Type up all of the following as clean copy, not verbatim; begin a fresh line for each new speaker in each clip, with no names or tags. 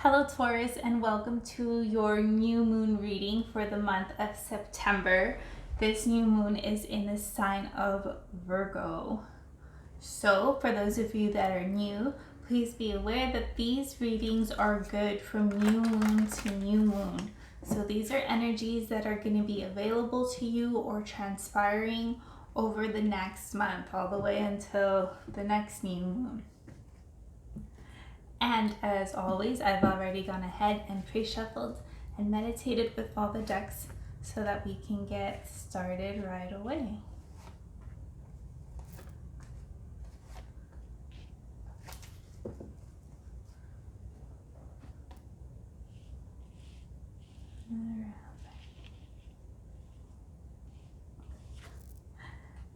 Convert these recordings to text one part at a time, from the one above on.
Hello Taurus, and welcome to your new moon reading for the month of September. This new moon is in the sign of Virgo. So for those of you that are new, please be aware that these readings are good from new moon to new moon. So these are energies that are going to be available to you or transpiring over the next month, all the way until the next new moon. And as always, I've already gone ahead and pre-shuffled and meditated with all the decks so that we can get started right away.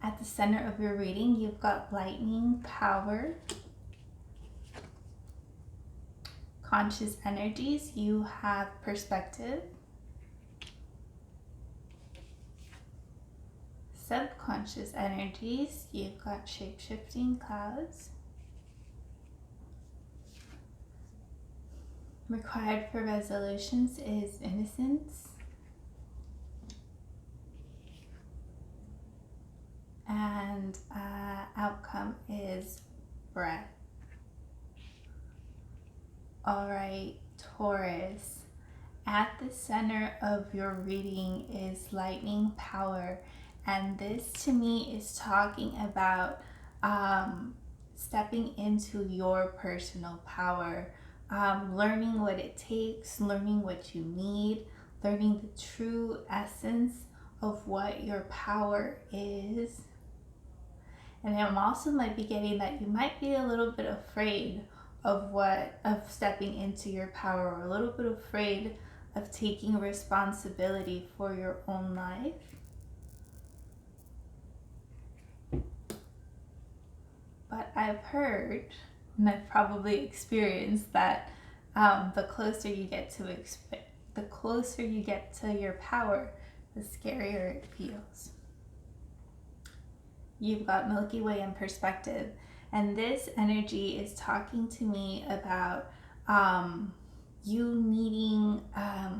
At the center of your reading, you've got lightning, power, conscious energies. You have perspective, subconscious energies. You've got shape-shifting clouds. Required for resolutions is innocence. And outcome is breath. All right, Taurus. At the center of your reading is lightning power. And this to me is talking about stepping into your personal power, learning what it takes, learning what you need, learning the true essence of what your power is. And I'm also might be getting that you might be a little bit afraid of stepping into your power, or a little bit afraid of taking responsibility for your own life. But I've heard, and I've probably experienced, that the closer you get to your power, the scarier it feels. You've got Milky Way in perspective, and this energy is talking to me about you needing a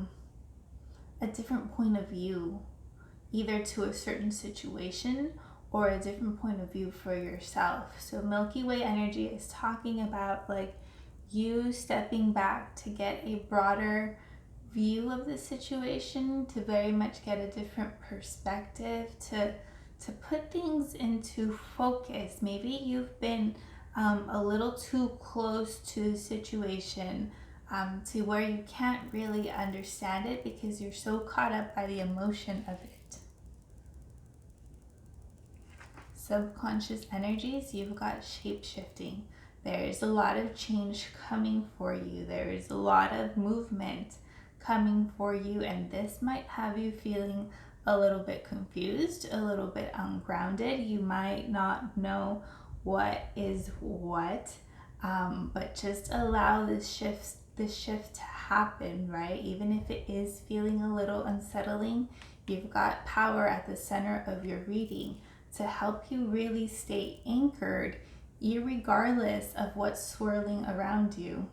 different point of view, either to a certain situation or a different point of view for yourself. So Milky Way energy is talking about like you stepping back to get a broader view of the situation, to very much get a different perspective, to put things into focus. Maybe you've been a little too close to the situation to where you can't really understand it because you're so caught up by the emotion of it. Subconscious energies, you've got shape-shifting. There is a lot of change coming for you. There is a lot of movement coming for you, and this might have you feeling a little bit confused, a little bit ungrounded. You might not know what is what, but just allow this shift to happen, right? Even if it is feeling a little unsettling, you've got power at the center of your reading to help you really stay anchored, irregardless of what's swirling around you.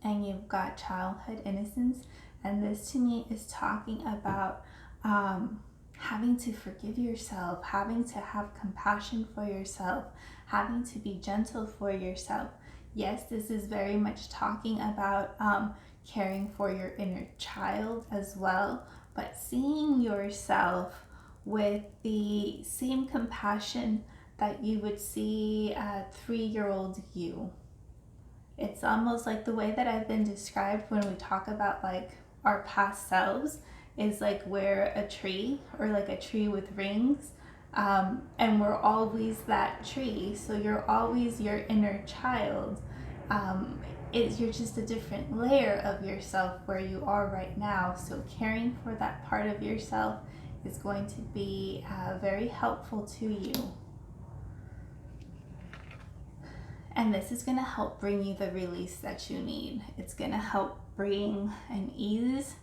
And you've got childhood innocence. And this to me is talking about having to forgive yourself, having to have compassion for yourself, having to be gentle for yourself. Yes, this is very much talking about caring for your inner child as well, but seeing yourself with the same compassion that you would see a 3-year-old you. It's almost like the way that I've been described when we talk about like our past selves is like we're a tree, or like a tree with rings, and we're always that tree. So you're always your inner child. You're just a different layer of yourself where you are right now. So caring for that part of yourself is going to be very helpful to you. And this is going to help bring you the release that you need. It's going to help bring an ease.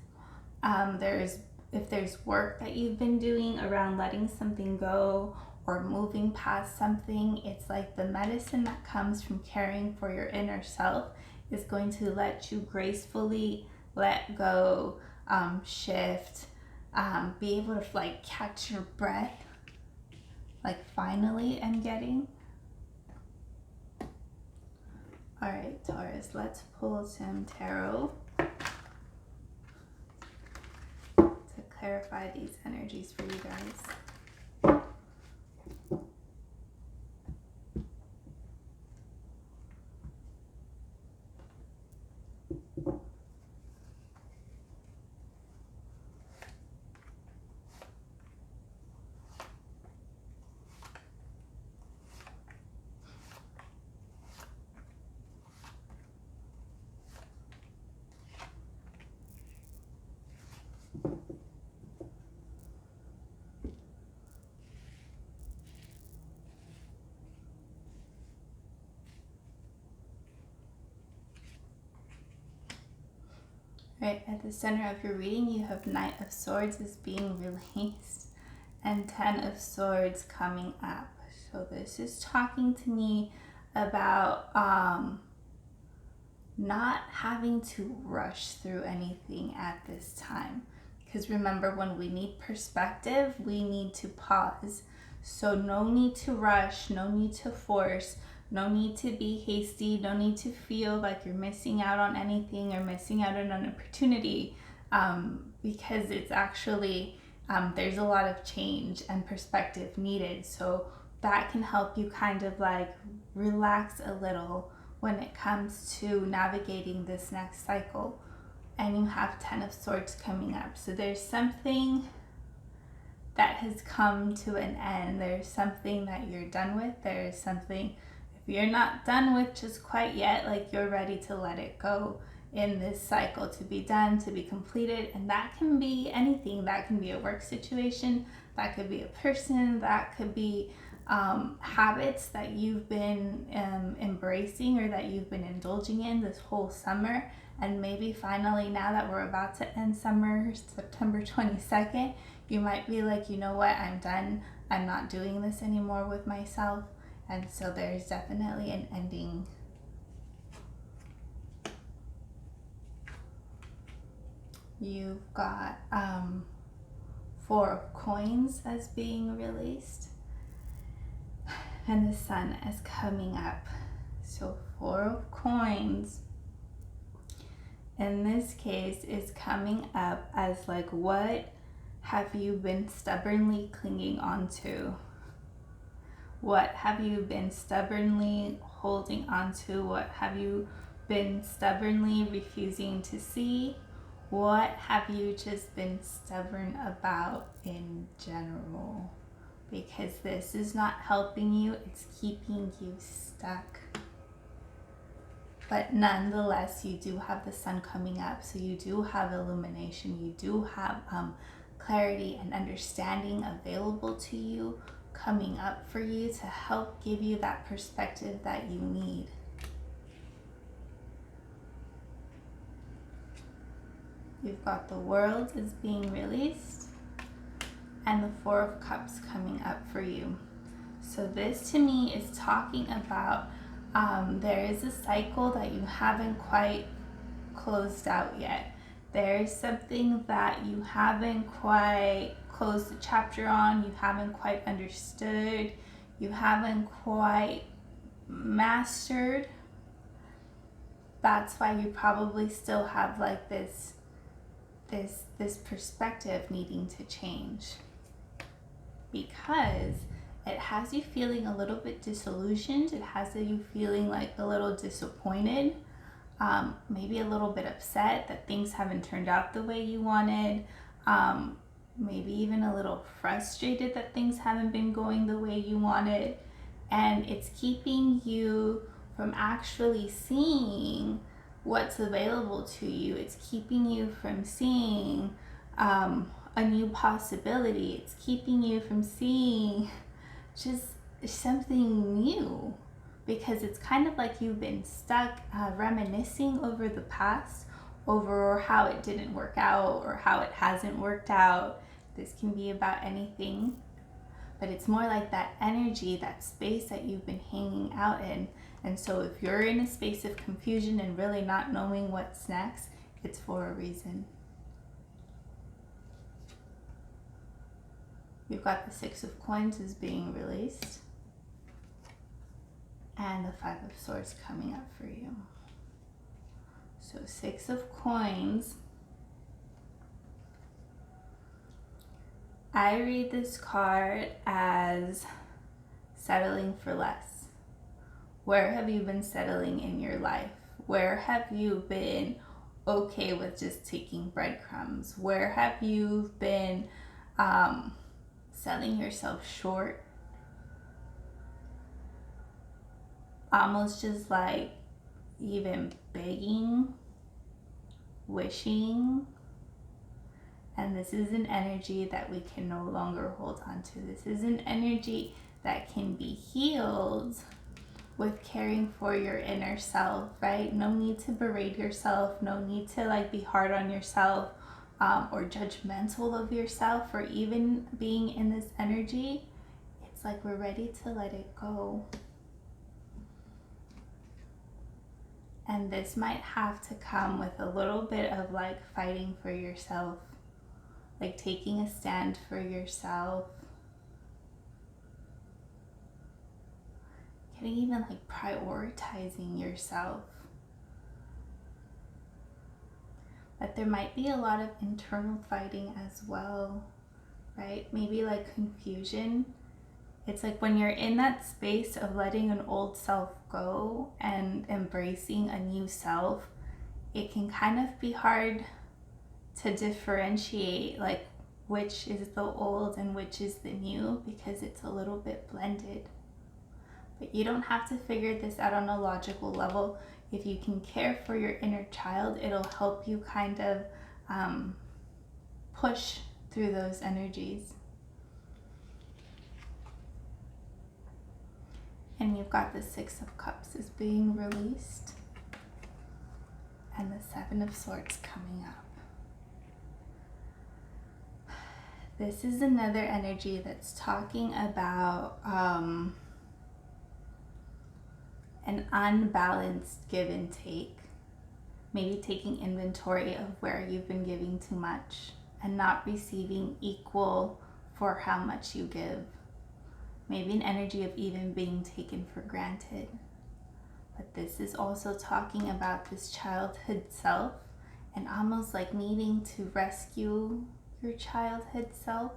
If there's work that you've been doing around letting something go, or moving past something. It's like the medicine that comes from caring for your inner self is going to let you gracefully let go, shift, be able to like catch your breath. Like finally I'm getting. All right, Taurus, let's pull some tarot to clarify these energies for you guys. Right, at the center of your reading, you have Knight of Swords is being released and 10 of Swords coming up. So this is talking to me about not having to rush through anything at this time. Because remember, when we need perspective, we need to pause. So no need to rush, no need to force, no need to be hasty, no need to feel like you're missing out on anything or missing out on an opportunity, because it's actually, there's a lot of change and perspective needed. So that can help you kind of like relax a little when it comes to navigating this next cycle. And you have 10 of Swords coming up. So there's something that has come to an end. There's something that you're done with. There's something, if you're not done with just quite yet, like you're ready to let it go in this cycle, to be done, to be completed. And that can be anything. That can be a work situation. That could be a person. That could be habits that you've been embracing or that you've been indulging in this whole summer. And maybe finally, now that we're about to end summer, September 22nd, you might be like, you know what, I'm done. I'm not doing this anymore with myself. And so there's definitely an ending. You've got 4 of Coins as being released. And the Sun is coming up. So 4 of Coins in this case is coming up as like, what have you been stubbornly clinging on to? What have you been stubbornly holding on to? What have you been stubbornly refusing to see? What have you just been stubborn about in general? Because this is not helping you, it's keeping you stuck. But nonetheless, you do have the Sun coming up, so you do have illumination, you do have clarity and understanding available to you, coming up for you to help give you that perspective that you need. You've got the World is being released and the 4 of Cups coming up for you. So this to me is talking about there is a cycle that you haven't quite closed out yet. There is something that you haven't quite closed the chapter on, you haven't quite understood, you haven't quite mastered. That's why you probably still have like this perspective needing to change, because it has you feeling a little bit disillusioned. It has you feeling like a little disappointed, maybe a little bit upset that things haven't turned out the way you wanted, maybe even a little frustrated that things haven't been going the way you wanted. And it's keeping you from actually seeing what's available to you. It's keeping you from seeing a new possibility. It's keeping you from seeing just something new, because it's kind of like you've been stuck reminiscing over the past, over how it didn't work out or how it hasn't worked out. This can be about anything, but it's more like that energy, that space that you've been hanging out in. And so if you're in a space of confusion and really not knowing what's next, it's for a reason. You've got the Six of Coins is being released, and the Five of Swords coming up for you. So Six of Coins, I read this card as settling for less. Where have you been settling in your life? Where have you been okay with just taking breadcrumbs? Where have you been selling yourself short? Almost just like even begging, wishing. And this is an energy that we can no longer hold on to. This is an energy that can be healed with caring for your inner self, right? No need to berate yourself. No need to like be hard on yourself or judgmental of yourself for even being in this energy. It's like we're ready to let it go. And this might have to come with a little bit of like fighting for yourself, like taking a stand for yourself, getting even like prioritizing yourself. But there might be a lot of internal fighting as well, right? Maybe like confusion. It's like when you're in that space of letting an old self go and embracing a new self, it can kind of be hard to differentiate like which is the old and which is the new, because it's a little bit blended. But you don't have to figure this out on a logical level. If you can care for your inner child, it'll help you kind of push through those energies. And you've got the Six of Cups is being released, and the Seven of Swords coming up. This is another energy that's talking about an unbalanced give and take. Maybe taking inventory of where you've been giving too much and not receiving equal for how much you give. Maybe an energy of even being taken for granted. But this is also talking about this childhood self and almost like needing to rescue your childhood self.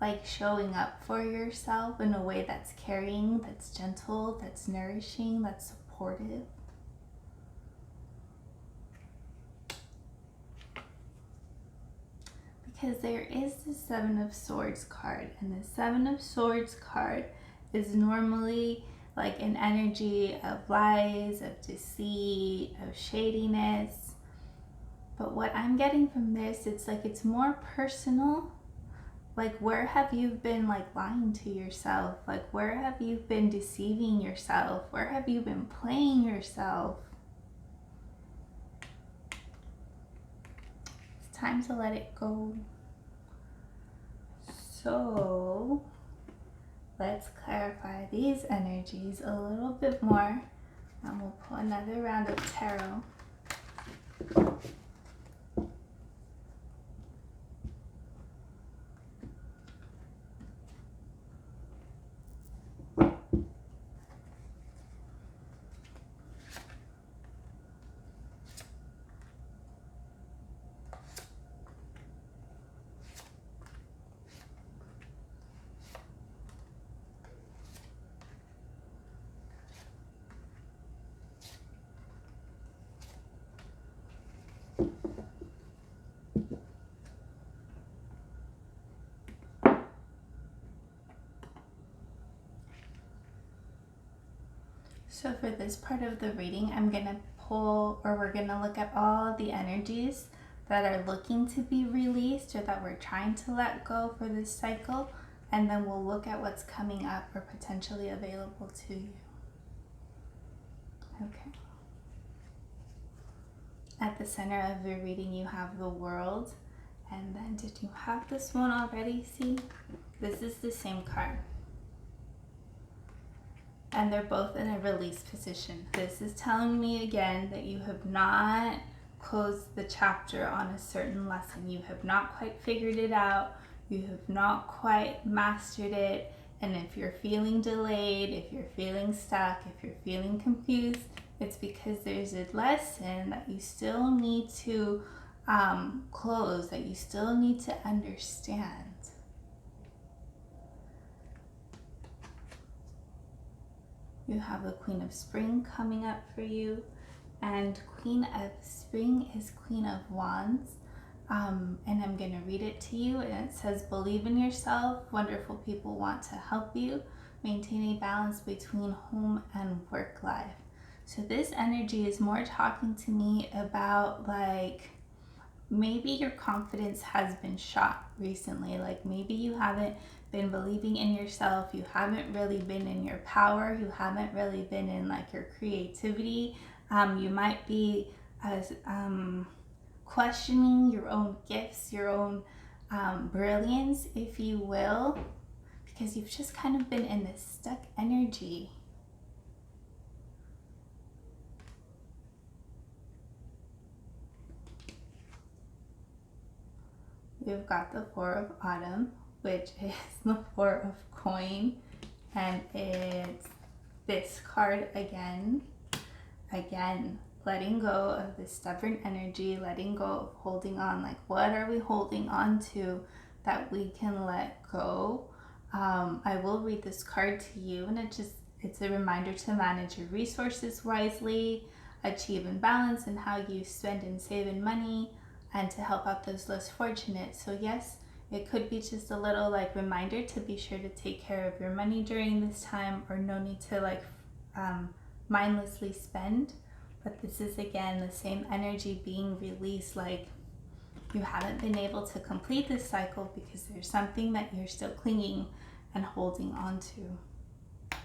Like showing up for yourself in a way that's caring, that's gentle, that's nourishing, that's supportive. Because there is the Seven of Swords card, and the Seven of Swords card is normally like an energy of lies, of deceit, of shadiness. But what I'm getting from this, it's like it's more personal. Like, where have you been like lying to yourself? Like, where have you been deceiving yourself? Where have you been playing yourself? It's time to let it go. So let's clarify these energies a little bit more, and we'll pull another round of tarot. So for this part of the reading, I'm going to we're going to look at all the energies that are looking to be released or that we're trying to let go for this cycle, and then we'll look at what's coming up or potentially available to you. Okay. At the center of your reading, you have the World, And then did you have this one already? See, this is the same card. And they're both in a release position. This is telling me again that you have not closed the chapter on a certain lesson. You have not quite figured it out. You have not quite mastered it. And if you're feeling delayed, if you're feeling stuck, if you're feeling confused, it's because there's a lesson that you still need to close, that you still need to understand. You have the Queen of Spring coming up for you, and Queen of Spring is Queen of Wands. And I'm going to read it to you, and it says, believe in yourself. Wonderful people want to help you. Maintain a balance between home and work life. So this energy is more talking to me about, like, maybe your confidence has been shot recently. Like, maybe you haven't been believing in yourself. You haven't really been in your power. You haven't really been in, like, your creativity. You might be questioning your own gifts, your own brilliance, if you will, because you've just kind of been in this stuck energy. We've got the Four of Autumn, which is the Four of Coin, and it's this card again, letting go of the stubborn energy, letting go of holding on. Like, what are we holding on to that we can let go? I will read this card to you, and it's a reminder to manage your resources wisely, achieve in balance in how you spend and save in money, and to help out those less fortunate. So yes, it could be just a little, like, reminder to be sure to take care of your money during this time, or no need to, like, mindlessly spend. But this is again the same energy being released, like you haven't been able to complete this cycle because there's something that you're still clinging and holding on to.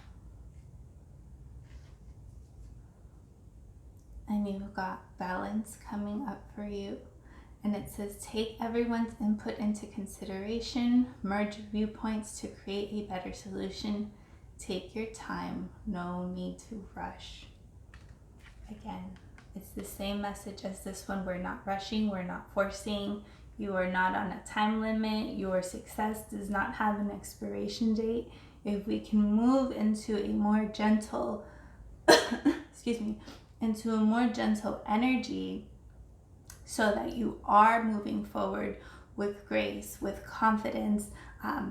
And you've got balance coming up for you. And it says, take everyone's input into consideration, merge viewpoints to create a better solution. Take your time, no need to rush. Again, it's the same message as this one. We're not rushing, we're not forcing. You are not on a time limit. Your success does not have an expiration date. If we can move into a more gentle, into a more gentle energy, so that you are moving forward with grace, with confidence,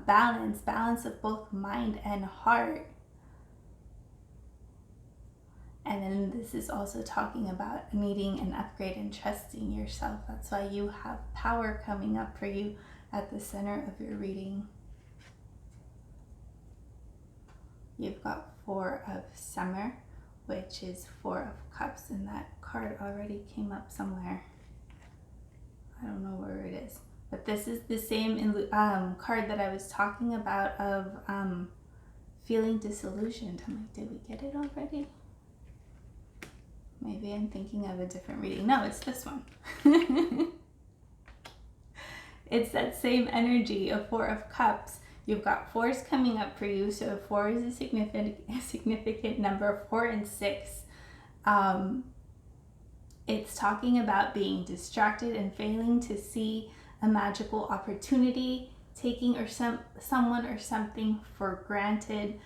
balance of both mind and heart. And then this is also talking about needing an upgrade and trusting yourself. That's why you have power coming up for you at the center of your reading. You've got Four of Summer, which is Four of Cups, and that card already came up somewhere. I don't know where it is. But this is the same card that I was talking about of feeling disillusioned. I'm like, did we get it already? Maybe I'm thinking of a different reading. No, it's this one. It's that same energy of Four of Cups. You've got fours coming up for you. So 4 is a significant number, 4 and 6. It's talking about being distracted and failing to see a magical opportunity, taking someone or something for granted,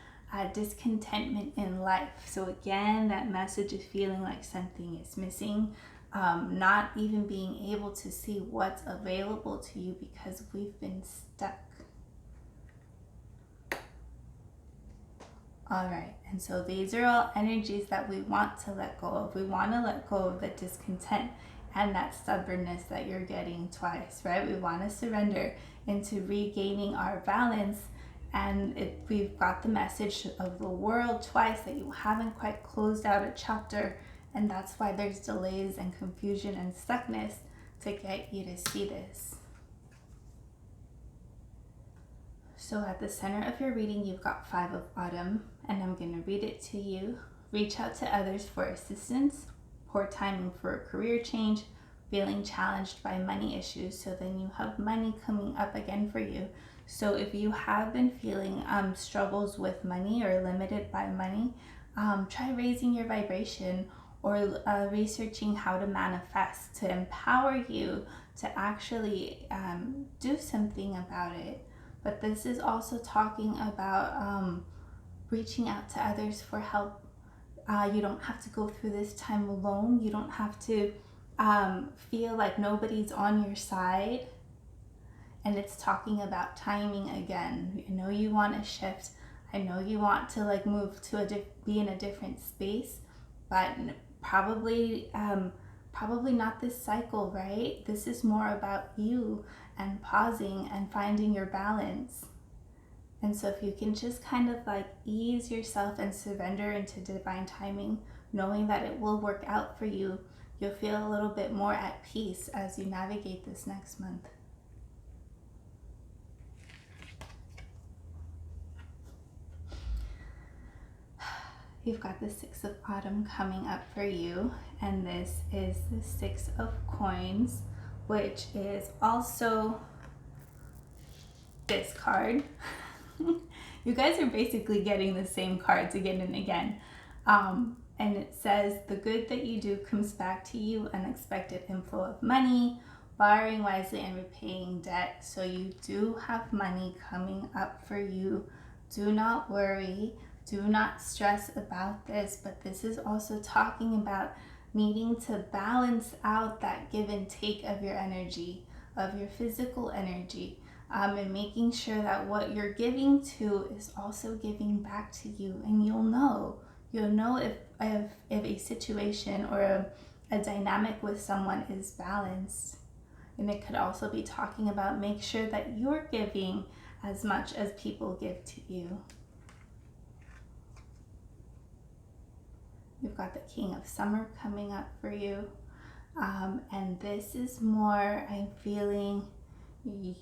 discontentment in life. So again, that message is feeling like something is missing, not even being able to see what's available to you because we've been stuck. All right, and so these are all energies that we want to let go of. We want to let go of the discontent and that stubbornness that you're getting twice, right? We want to surrender into regaining our balance. And we've got the message of the world twice that you haven't quite closed out a chapter, and that's why there's delays and confusion and stuckness to get you to see this. So at the center of your reading, you've got 5 of Autumn, and I'm going to read it to you. Reach out to others for assistance, poor timing for a career change, feeling challenged by money issues. So then you have money coming up again for you. So if you have been feeling struggles with money or limited by money, try raising your vibration, or researching how to manifest, to empower you to actually do something about it. But this is also talking about reaching out to others for help. You don't have to go through this time alone. You don't have to feel like nobody's on your side. And it's talking about timing again. I know you want to shift. I know you want to like move to be in a different space, but probably not this cycle, right? This is more about you and pausing and finding your balance. And so if you can just kind of like ease yourself and surrender into divine timing, knowing that it will work out for you, you'll feel a little bit more at peace as you navigate this next month. You've got the Six of Autumn coming up for you, and this is the Six of Coins, which is also this card. You guys are basically getting the same cards again and again. And it says, the good that you do comes back to you, unexpected inflow of money, borrowing wisely and repaying debt. So you do have money coming up for you. Do not worry. Do not stress about this, but this is also talking about needing to balance out that give and take of your energy, of your physical energy, and making sure that what you're giving to is also giving back to you. And you'll know if a situation or a dynamic with someone is balanced. And it could also be talking about make sure that you're giving as much as people give to you. You've got the King of Summer coming up for you. And this is more, I'm feeling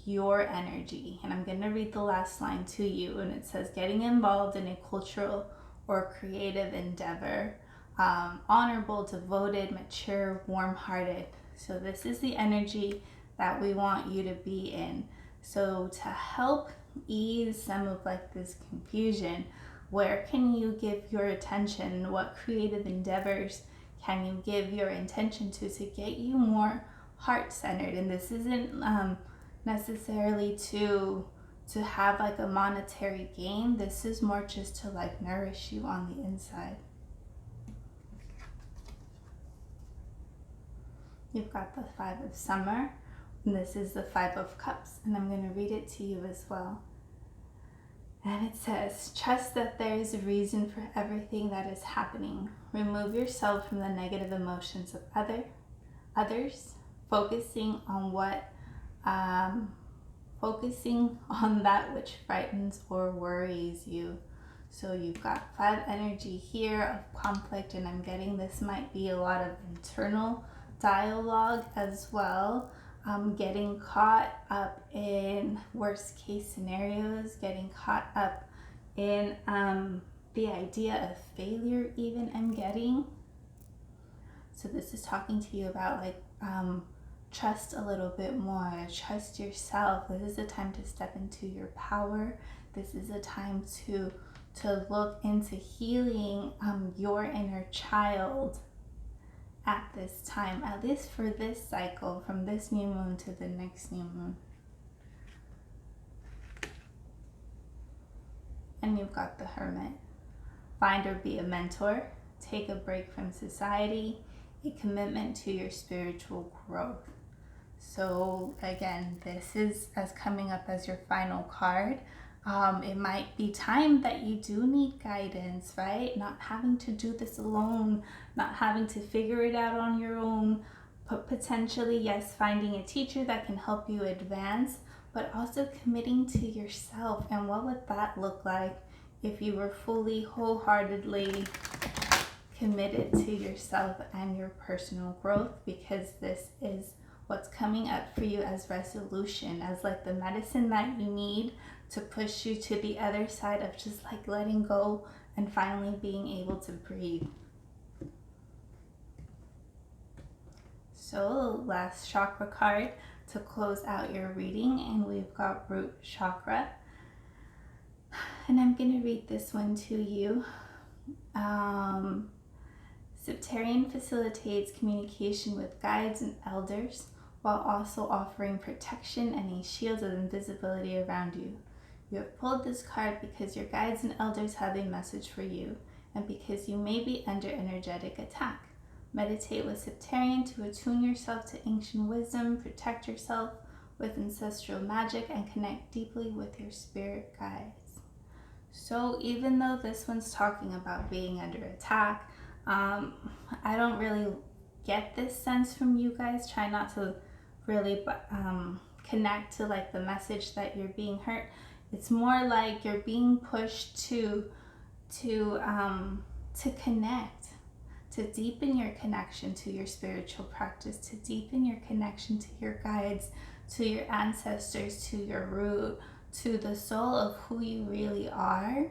your energy. And I'm going to read the last line to you. And it says, getting involved in a cultural or creative endeavor. Honorable, devoted, mature, warm-hearted. So this is the energy that we want you to be in. So to help ease some of like this confusion, where can you give your attention? What creative endeavors can you give your intention to get you more heart-centered? And this isn't necessarily to have like a monetary gain. This is more just to like nourish you on the inside. You've got the Five of Summer, and this is the Five of Cups, and I'm going to read it to you as well. And it says, trust that there is a reason for everything that is happening. Remove yourself from the negative emotions of others, focusing on that which frightens or worries you. So you've got 5 energy here of conflict, and I'm getting this might be a lot of internal dialogue as well. Getting caught up in worst case scenarios, getting caught up in the idea of failure even I'm getting. So this is talking to you about like trust a little bit more, trust yourself. This is a time to step into your power. This is a time to look into healing your inner child at this time, at least for this cycle, from this new moon to the next new moon. And you've got the Hermit. Find or be a mentor, take a break from society, a commitment to your spiritual growth. So again, this is as coming up as your final card. It might be time that you do need guidance, right? Not having to do this alone, not having to figure it out on your own, but potentially, yes, finding a teacher that can help you advance, but also committing to yourself. And what would that look like if you were fully, wholeheartedly committed to yourself and your personal growth? Because this is what's coming up for you as resolution, as like the medicine that you need to push you to the other side of just like letting go and finally being able to breathe. So So last chakra card to close out your reading, and we've got root chakra. And I'm going to read this one to you. Septarian facilitates communication with guides and elders while also offering protection and a shield of invisibility around you. You have pulled this card because your guides and elders have a message for you and because you may be under energetic attack. Meditate with Septarian to attune yourself to ancient wisdom, protect yourself with ancestral magic, and connect deeply with your spirit guides. So even though this one's talking about being under attack, I don't really get this sense from you guys. Try not to really connect to like the message that you're being hurt. It's more like you're being pushed to connect, to deepen your connection to your spiritual practice, to deepen your connection to your guides, to your ancestors, to your root, to the soul of who you really are.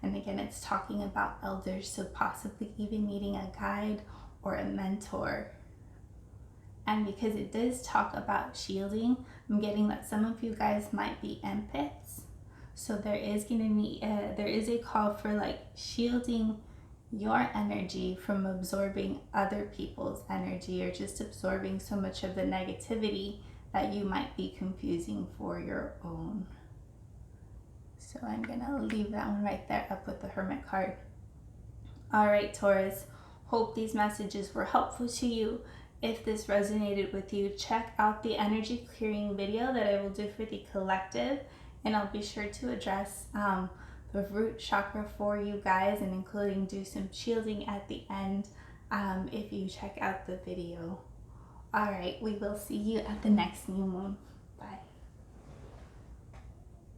And again, it's talking about elders, so possibly even needing a guide or a mentor. And because it does talk about shielding, I'm getting that some of you guys might be empaths. So there is a call for like shielding your energy from absorbing other people's energy, or just absorbing so much of the negativity that you might be confusing for your own. So I'm gonna leave that one right there up with the Hermit card. All right, Taurus, hope these messages were helpful to you. If this resonated with you, check out the energy clearing video that I will do for the collective, and I'll be sure to address the root chakra for you guys, and including do some shielding at the end if you check out the video. All right, we will see you at the next new moon.